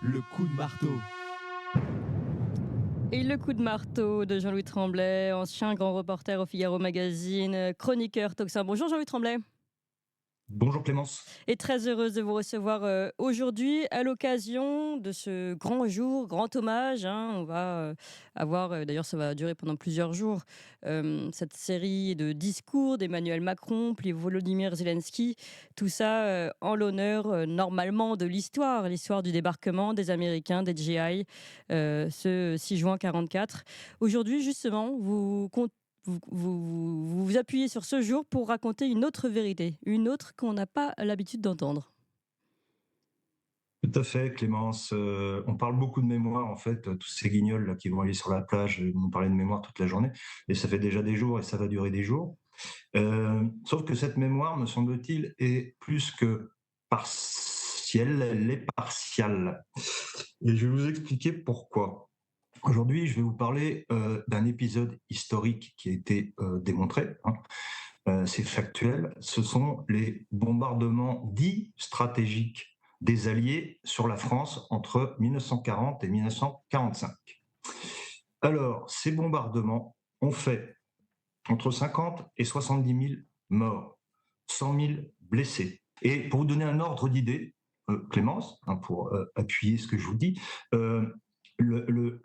Le coup de marteau. Et le coup de marteau de Jean-Louis Tremblay, ancien grand reporter au Figaro Magazine, chroniqueur Tocsin. Bonjour Jean-Louis Tremblay. Bonjour Clémence. Et très heureuse de vous recevoir aujourd'hui à l'occasion de ce grand jour, grand hommage. On va avoir, d'ailleurs ça va durer pendant plusieurs jours, cette série de discours d'Emmanuel Macron, puis Volodymyr Zelensky. Tout ça en l'honneur normalement de l'histoire du débarquement des Américains, des GI, ce 6 juin 1944. Aujourd'hui justement, vous appuyez sur ce jour pour raconter une autre vérité, une autre qu'on n'a pas l'habitude d'entendre. Tout à fait Clémence. On parle beaucoup de mémoire en fait, tous ces guignols là qui vont aller sur la plage nous parler de mémoire toute la journée, et ça fait déjà des jours et ça va durer des jours. Sauf que cette mémoire, me semble-t-il, est plus que partielle, elle est partiale. Et je vais vous expliquer pourquoi. Aujourd'hui, je vais vous parler d'un épisode historique qui a été démontré. C'est factuel. Ce sont les bombardements dits stratégiques des Alliés sur la France entre 1940 et 1945. Alors, ces bombardements ont fait entre 50 et 70 000 morts, 100 000 blessés. Et pour vous donner un ordre d'idée, Clémence, pour appuyer ce que je vous dis,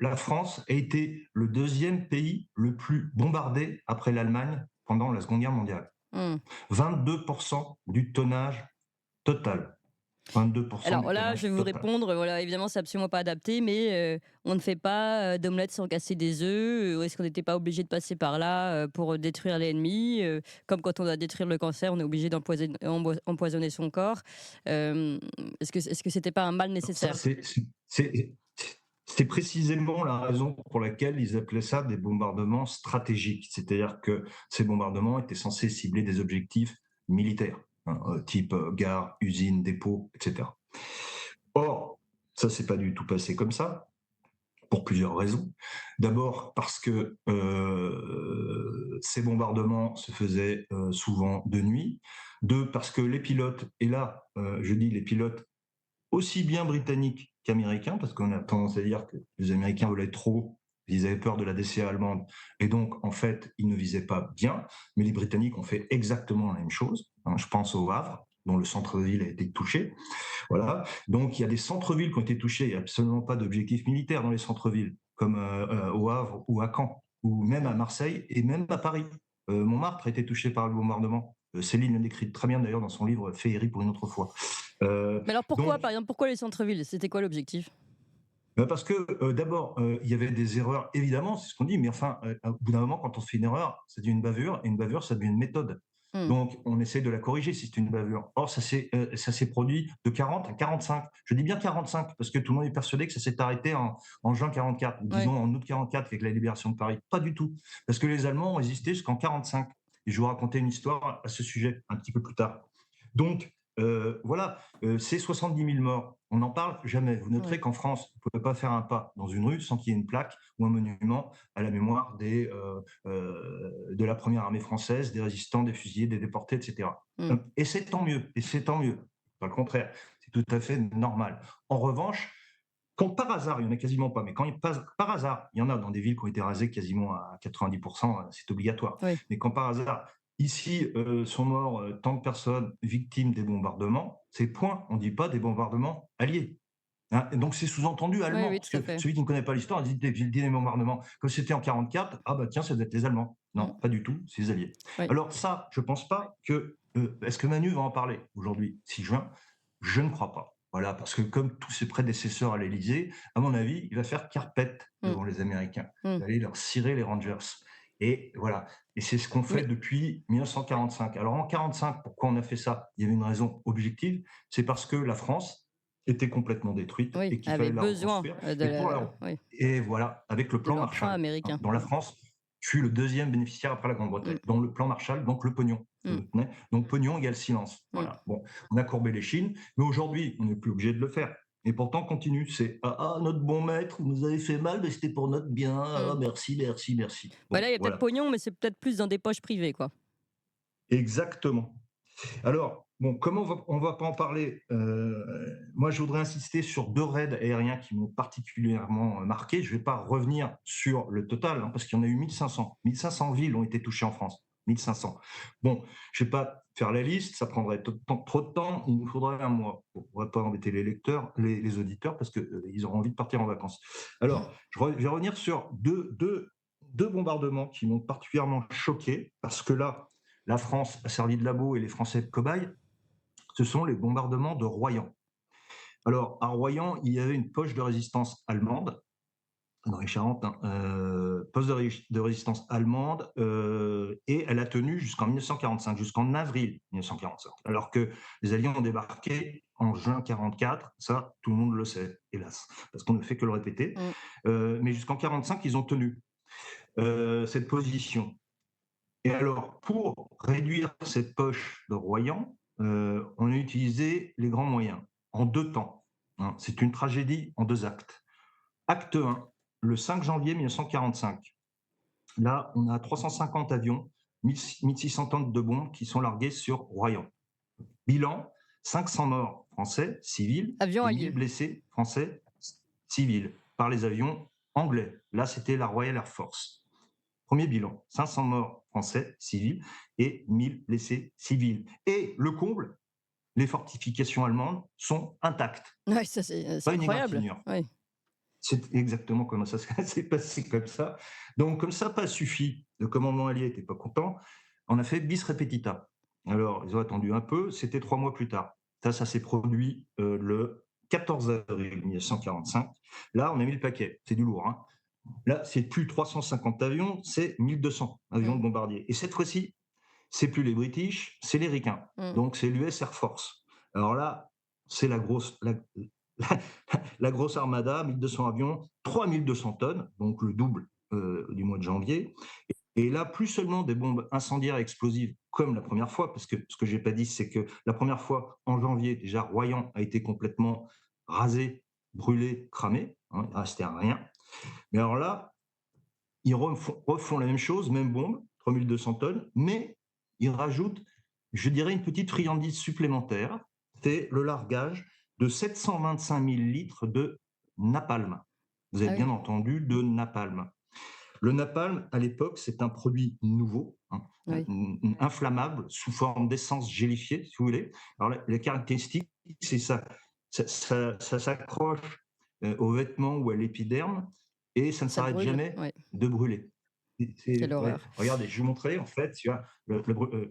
la France a été le deuxième pays le plus bombardé après l'Allemagne pendant la Seconde Guerre mondiale. 22% du tonnage total. 22% Alors du là, tonnage je vais vous total. répondre, voilà, évidemment, c'est absolument pas adapté, mais on ne fait pas d'omelette sans casser des œufs. Est-ce qu'on n'était pas obligé de passer par là pour détruire l'ennemi comme quand on doit détruire le cancer, on est obligé d'empoisonner son corps. Est-ce que c'était pas un mal Ça, nécessaire? c'est précisément la raison pour laquelle ils appelaient ça des bombardements stratégiques. C'est-à-dire que ces bombardements étaient censés cibler des objectifs militaires, type gare, usine, dépôt, etc. Or, ça s'est pas du tout passé comme ça, pour plusieurs raisons. D'abord parce que ces bombardements se faisaient souvent de nuit. Deux, parce que les pilotes, et là, je dis les pilotes aussi bien britanniques qu'américains, parce qu'on a tendance à dire que les Américains volaient trop, ils avaient peur de la DCA allemande, et donc en fait, ils ne visaient pas bien, mais les Britanniques ont fait exactement la même chose. Je pense au Havre, dont le centre-ville a été touché. Voilà. Donc il y a des centres-villes qui ont été touchés, il n'y a absolument pas d'objectifs militaires dans les centres-villes, comme au Havre ou à Caen, ou même à Marseille et même à Paris. Montmartre a été touché par le bombardement. Céline le décrit très bien d'ailleurs dans son livre Féerie pour une autre fois. Mais alors pourquoi, Donc, par exemple, pourquoi les centres-villes? C'était quoi l'objectif? parce que d'abord, il y avait des erreurs, évidemment, c'est ce qu'on dit, mais enfin, au bout d'un moment, quand on fait une erreur, ça devient une bavure, et une bavure, ça devient une méthode. Hmm. Donc, on essaie de la corriger si c'est une bavure. Or, ça s'est produit de 40 à 45. Je dis bien 45, parce que tout le monde est persuadé que ça s'est arrêté en juin 44, ou disons Ouais. en août 44, avec la libération de Paris. Pas du tout. Parce que les Allemands ont résisté jusqu'en 45. Et je vais vous raconter une histoire à ce sujet un petit peu plus tard. Donc, voilà, c'est 70 000 morts. On n'en parle jamais. Vous noterez Ouais. qu'en France, vous ne pouvez pas faire un pas dans une rue sans qu'il y ait une plaque ou un monument à la mémoire de la première armée française, des résistants, des fusillés, des déportés, etc. Hmm. Et c'est tant mieux. Et c'est tant mieux. Pas le contraire. C'est tout à fait normal. En revanche, quand par hasard, il n'y en a quasiment pas, mais quand par hasard, il y en a dans des villes qui ont été rasées quasiment à 90%, c'est obligatoire. Ouais. Mais quand par hasard, ici, sont morts tant de personnes victimes des bombardements, c'est point. On ne dit pas des bombardements alliés. Et donc c'est sous-entendu Oui, allemand, oui, parce tout à que fait. celui qui ne connaît pas l'histoire, il dit des bombardements. Comme c'était en 44, ah bah tiens, ça doit être les Allemands. Hmm. Non, pas du tout, c'est les Alliés. Ouais. Alors ça, je ne pense pas que... est-ce que Manu va en parler aujourd'hui, 6 juin? Je ne crois pas. Voilà, parce que comme tous ses prédécesseurs à l'Élysée, à mon avis, il va faire carpette Hmm. devant les Américains. Hmm. Il va aller leur cirer les Rangers. Et voilà. Et c'est ce qu'on fait Mais depuis 1945. Alors en 45, pourquoi on a fait ça? Il y avait une raison objective, c'est parce que la France était complètement détruite oui, et qu'il avait fallait la besoin reconstruire. oui, Et voilà, avec le de plan l'emprunt Marshall, américain. dont la France fut le deuxième bénéficiaire après la Hmm. Grande-Bretagne, dont le plan Marshall, donc le pognon. Hmm. Donc pognon égale silence. Hmm. Voilà. Bon, on a courbé les chines, mais aujourd'hui, on n'est plus obligé de le faire. Et pourtant, on continue. C'est notre bon maître, vous nous avez fait mal, mais c'était pour notre bien. Hmm. Merci, merci, merci. Bah là, Bon, il y a peut-être voilà. pognon, mais c'est peut-être plus dans des poches privées, quoi. Exactement. Alors, Bon, comme on va pas en parler, moi je voudrais insister sur 2 raids aériens qui m'ont particulièrement marqué. Je vais pas revenir sur le total, hein, parce qu'il y en a eu 1 500. 1 500 villes ont été touchées en France, 1 500. Bon, je vais pas faire la liste, ça prendrait trop de temps, il nous faudrait un mois. Bon, on va pas embêter les lecteurs, les auditeurs, parce que, ils auront envie de partir en vacances. Alors, je vais revenir sur 2 bombardements qui m'ont particulièrement choqué, parce que là, la France a servi de labo et les Français de cobayes. Ce sont les bombardements de Royan. Alors, à Royan, il y avait une poche de résistance allemande, dans les Charentes, hein, poste de résistance allemande, et elle a tenu jusqu'en 1945, jusqu'en avril 1945, alors que les Alliés ont débarqué en juin 1944, ça, tout le monde le sait, hélas, parce qu'on ne fait que le répéter. Mmh. Mais jusqu'en 1945, ils ont tenu cette position. Et alors, pour réduire cette poche de Royan, on a utilisé les grands moyens, en 2 temps, hein. C'est une tragédie en 2 actes. Acte 1, le 5 janvier 1945. Là, on a 350 avions, 1600 tonnes de bombes qui sont larguées sur Royan. Bilan, 500 morts français, civils, Avion et allié. 1000 blessés français, civils, par les avions anglais. Là, c'était la Royal Air Force. Premier bilan, 500 morts français civils et 1000 blessés civils. Et le comble, les fortifications allemandes sont intactes, Ouais, ça c'est pas une incroyable. égratignure. Oui. C'est exactement comment ça s'est passé comme ça. Donc, comme ça n'a pas suffi, le commandement allié n'était pas content, on a fait bis repetita. Alors, ils ont attendu un peu, c'était 3 mois plus tard. Ça s'est produit le 14 avril 1945. Là, on a mis le paquet, c'est du lourd, hein. Là, c'est plus 350 avions, c'est 1200 avions Mmh. de bombardiers. Et cette fois-ci, c'est plus les British, c'est les Ricains. Mmh. Donc, c'est l'US Air Force. Alors là, c'est la grosse armada, 1200 avions, 3200 tonnes, donc le double du mois de janvier. Et là, plus seulement des bombes incendiaires et explosives comme la première fois, parce que ce que j'ai pas dit, c'est que la première fois, en janvier, déjà, Royan a été complètement rasé, brûlé, cramé, hein, il ne restait rien. Mais alors là, ils refont la même chose, même bombe, 3200 tonnes, mais ils rajoutent, je dirais, une petite friandise supplémentaire, c'est le largage de 725 000 litres de napalm. Vous avez Ah bien oui. entendu, de napalm. Le napalm, à l'époque, c'est un produit nouveau, hein, Oui. inflammable, sous forme d'essence gélifiée, si vous voulez. Alors, la caractéristique, c'est ça. Ça s'accroche aux vêtements ou à l'épiderme et ça ne Ça s'arrête brûle. jamais Ouais. de brûler. Quelle Ouais. horreur. Regardez, je vais vous montrer, en fait, tu vois,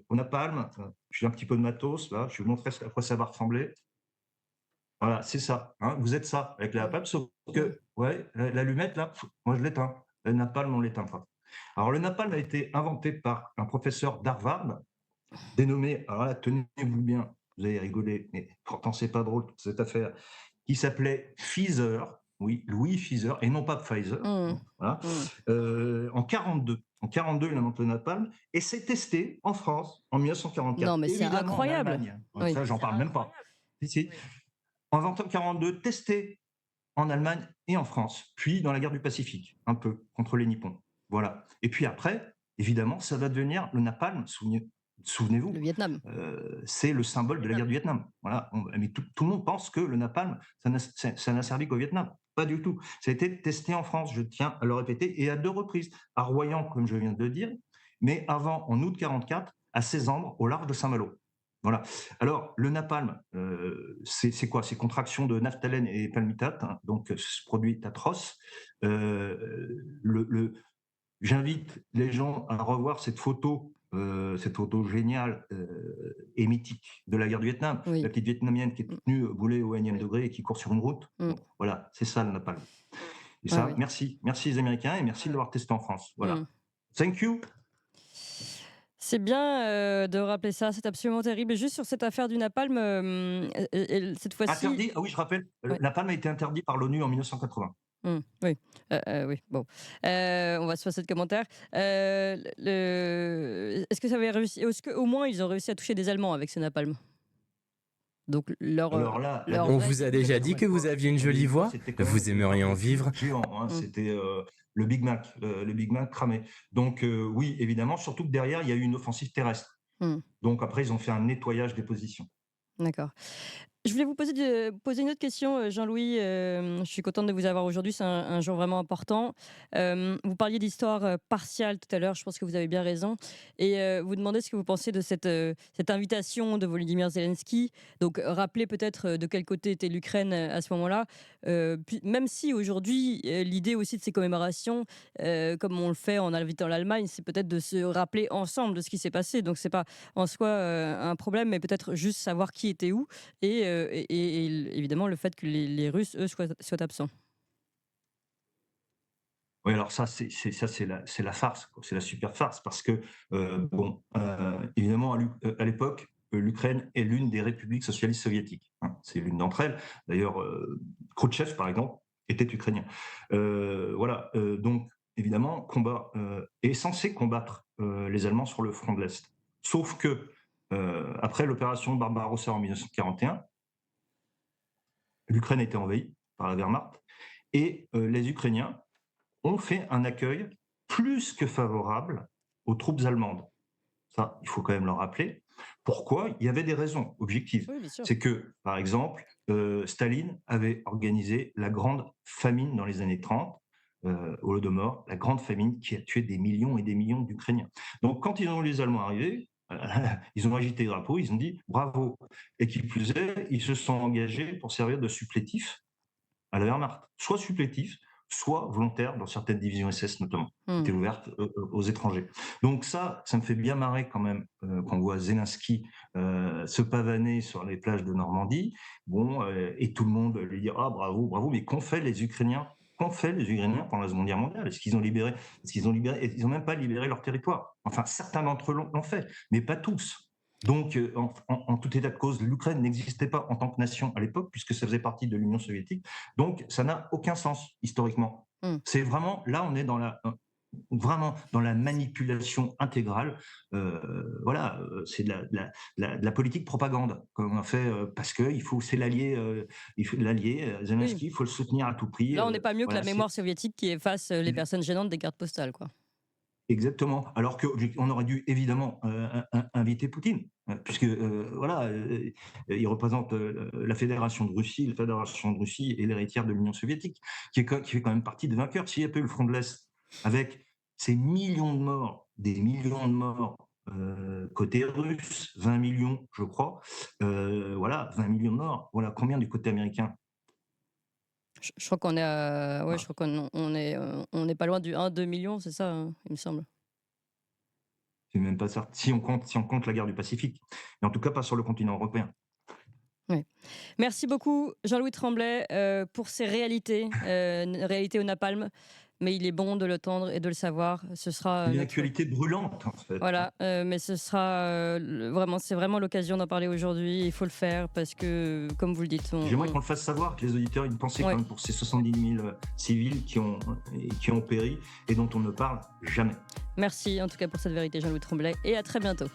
au napalm, j'ai un petit peu de matos, là, je vais vous montrer à quoi ça va ressembler. Voilà, c'est ça, hein, vous êtes ça, avec la Mmh. napalm, sauf Mmh. que, ouais, l'allumette, là, moi je l'éteins. Le napalm, on l'éteint pas. Alors, le napalm a été inventé par un professeur d'Harvard, dénommé, alors là, tenez-vous bien, vous allez rigoler, mais pourtant c'est pas drôle toute cette affaire, qui s'appelait Pfizer, oui, Louis Pfizer, et non pas Pfizer, Mmh. hein, voilà, Mmh. en 42. En 42, il invente le napalm, et c'est testé en France en Non, 1944, mais c'est évidemment en incroyable. Allemagne. Oui. Ça, j'en parle même pas. Si, si. Inventé en 42, testé en Allemagne et en France, puis dans la guerre du Pacifique, un peu, contre les Nippons. Voilà. Et puis après, évidemment, ça va devenir le napalm, Le souvenez-vous, Vietnam. c'est le symbole de la guerre du Vietnam. Voilà. Mais tout le monde pense que le napalm, ça n'a servi qu'au Vietnam. Pas du tout. Ça a été testé en France, je tiens à le répéter, et à 2 reprises. À Royan, comme je viens de le dire, mais avant, en août 44, à Cézanne, au large de Saint-Malo. Voilà. Alors, le napalm, c'est quoi? C'est contraction de naphtalène et palmitate, hein, donc ce produit est atroce. J'invite les gens à revoir cette photo géniale et mythique de la guerre du Vietnam. La Oui. petite Vietnamienne qui est Mmh. toute nue, brûlée au énième degré et qui court sur une route. Mmh. Bon, voilà, c'est ça le napalm. Et Ouais, ça, ouais. merci. Merci les Américains et merci de l'avoir testé en France. Mmh. Voilà. Thank you. C'est bien, de rappeler ça, c'est absolument terrible et juste sur cette affaire du napalm, cette fois-ci Interdit, ah oui, je rappelle, le ouais. napalm a été interdit par l'ONU en 1980. Oui, oui, bon, on va se passer de commentaires. Le Est-ce que ça avait réussi est-ce qu'au moins ils ont réussi à toucher des Allemands avec ce napalm? Donc Alors là, la leur On vrai vous a deuxième, déjà dit que vous aviez une jolie voix? c'était quand même Vous par aimeriez en des tirs vivre? géants, hein. mmh, C'était le Big Mac cramé. Donc oui, évidemment, surtout que derrière, il y a eu une offensive terrestre. mmh. Donc après, ils ont fait un nettoyage des positions. D'accord. Je voulais vous poser une autre question, Jean-Louis. Je suis contente de vous avoir aujourd'hui. C'est un jour vraiment important. Vous parliez d'histoire partiale tout à l'heure. Je pense que vous avez bien raison. Et vous demandez ce que vous pensez de cette invitation de Volodymyr Zelensky. Donc, rappelez peut-être de quel côté était l'Ukraine à ce moment-là. Même si aujourd'hui, l'idée aussi de ces commémorations, comme on le fait en invitant l'Allemagne, c'est peut-être de se rappeler ensemble de ce qui s'est passé. Donc, c'est pas en soi un problème, mais peut-être juste savoir qui était où et évidemment le fait que les Russes, eux, soient absents. Oui, alors ça, c'est la farce, quoi, c'est la super farce parce que, bon, évidemment, à l'époque, l'Ukraine est l'une des républiques socialistes soviétiques, hein. C'est l'une d'entre elles. D'ailleurs, Khrouchtchev, par exemple, était ukrainien. Voilà, donc évidemment, est censé combattre, les Allemands sur le front de l'Est. Sauf que, après l'opération Barbarossa en 1941, l'Ukraine a été envahie par la Wehrmacht et les Ukrainiens ont fait un accueil plus que favorable aux troupes allemandes. Ça, il faut quand même le rappeler. Pourquoi? Il y avait des raisons objectives. Oui, bien sûr. C'est que, par exemple, Staline avait organisé la grande famine dans les années 30, Holodomor, la grande famine qui a tué des millions et des millions d'Ukrainiens. Donc, quand ils ont vu les Allemands arriver, ils ont agité le drapeau, ils ont dit bravo. Et qui plus est, ils se sont engagés pour servir de supplétifs à la Wehrmacht, soit supplétif, soit volontaire dans certaines divisions SS notamment, qui Mmh. étaient ouvertes aux étrangers. Donc ça me fait bien marrer quand même quand on voit Zelensky se pavaner sur les plages de Normandie, bon, et tout le monde lui dire ah bravo, bravo, mais qu'ont fait les Ukrainiens? Qu'ont fait les Ukrainiens pendant la Seconde Guerre mondiale? Est-ce qu'ils ont libéré? Ils n'ont même pas libéré leur territoire. Enfin, certains d'entre eux l'ont fait, mais pas tous. Donc, en tout état de cause, l'Ukraine n'existait pas en tant que nation à l'époque, puisque ça faisait partie de l'Union soviétique. Donc, ça n'a aucun sens historiquement. Mmh. C'est vraiment, là, on est vraiment dans la manipulation intégrale. Voilà, c'est de la politique propagande, comme on a fait, parce que c'est l'allié, Oui. Zelensky, il faut le soutenir à tout prix. Là, on n'est pas mieux que la Voilà, mémoire soviétique qui efface les personnes gênantes des cartes postales, quoi. exactement. Alors qu'on aurait dû évidemment inviter Poutine, puisque voilà, il représente la Fédération de Russie. La Fédération de Russie est l'héritière de l'Union soviétique, qui fait quand même partie des vainqueurs. S'il n'y a pas eu le front de l'Est, avec ces millions de morts, des millions de morts côté russe, 20 millions, je crois, voilà, 20 millions de morts. Voilà, combien du côté américain? Je crois qu'on est à ouais, je Voilà. crois on est pas loin du 1-2 millions, c'est ça, hein, il me semble? C'est même pas ça. Si on compte la guerre du Pacifique, mais en tout cas pas sur le continent européen. Ouais. Merci beaucoup Jean-Louis Tremblay, pour ces réalités, réalités au napalm, mais il est bon de le tendre et de le savoir. Ce sera, C'est une notre actualité brûlante en fait. voilà, mais ce sera, c'est vraiment l'occasion d'en parler aujourd'hui. Il faut le faire parce que, comme vous le dites, J'aimerais qu'on le fasse savoir, que les auditeurs aient une pensée ouais. quand même pour ces 70 000 civils qui ont péri et dont on ne parle jamais. Merci en tout cas pour cette vérité Jean-Louis Tremblay et à très bientôt.